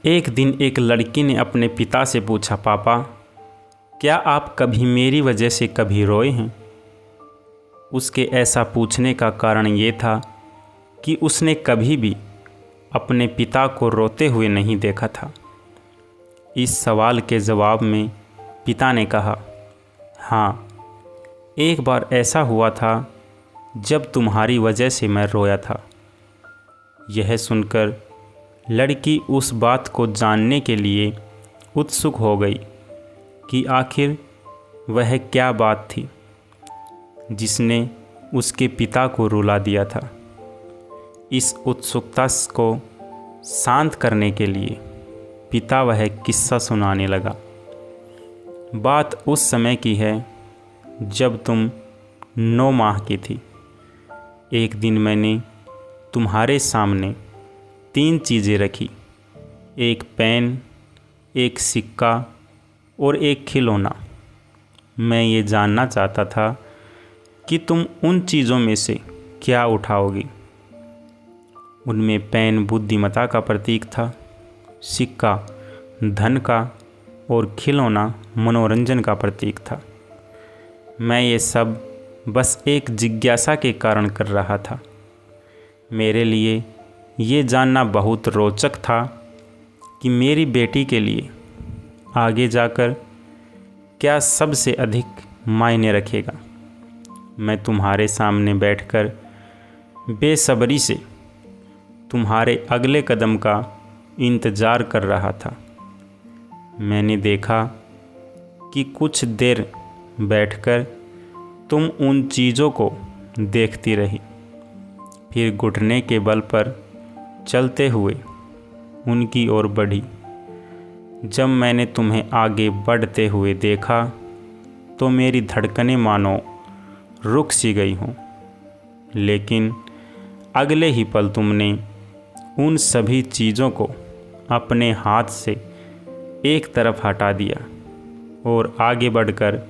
एक दिन एक लड़की ने अपने पिता से पूछा, पापा, क्या आप कभी मेरी वजह से कभी रोए हैं? उसके ऐसा पूछने का कारण ये था कि उसने कभी भी अपने पिता को रोते हुए नहीं देखा था। इस सवाल के जवाब में पिता ने कहा, हाँ, एक बार ऐसा हुआ था जब तुम्हारी वजह से मैं रोया था। यह सुनकर लड़की उस बात को जानने के लिए उत्सुक हो गई कि आखिर वह क्या बात थी जिसने उसके पिता को रुला दिया था। इस उत्सुकता को शांत करने के लिए पिता वह किस्सा सुनाने लगा। बात उस समय की है जब तुम 9 माह की थी। एक दिन मैंने तुम्हारे सामने 3 चीज़ें रखी, एक पेन, एक सिक्का और एक खिलौना। मैं ये जानना चाहता था कि तुम उन चीज़ों में से क्या उठाओगी। उनमें पेन बुद्धिमत्ता का प्रतीक था, सिक्का धन का और खिलौना मनोरंजन का प्रतीक था। मैं ये सब बस एक जिज्ञासा के कारण कर रहा था। मेरे लिए ये जानना बहुत रोचक था कि मेरी बेटी के लिए आगे जाकर क्या सबसे अधिक मायने रखेगा। मैं तुम्हारे सामने बैठकर बेसब्री से तुम्हारे अगले कदम का इंतज़ार कर रहा था। मैंने देखा कि कुछ देर बैठकर तुम उन चीज़ों को देखती रही, फिर घुटने के बल पर चलते हुए उनकी ओर बढ़ी। जब मैंने तुम्हें आगे बढ़ते हुए देखा तो मेरी धड़कनें मानो रुक सी गई हों, लेकिन अगले ही पल तुमने उन सभी चीज़ों को अपने हाथ से एक तरफ हटा दिया और आगे बढ़कर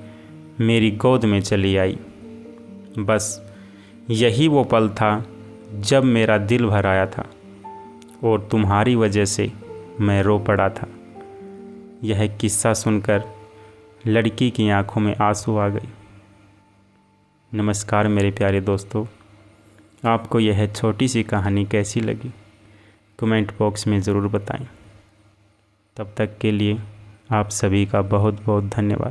मेरी गोद में चली आई। बस यही वो पल था जब मेरा दिल भर आया था और तुम्हारी वजह से मैं रो पड़ा था। यह किस्सा सुनकर लड़की की आंखों में आंसू आ गए। नमस्कार मेरे प्यारे दोस्तों, आपको यह छोटी सी कहानी कैसी लगी कमेंट बॉक्स में ज़रूर बताएं। तब तक के लिए आप सभी का बहुत बहुत धन्यवाद।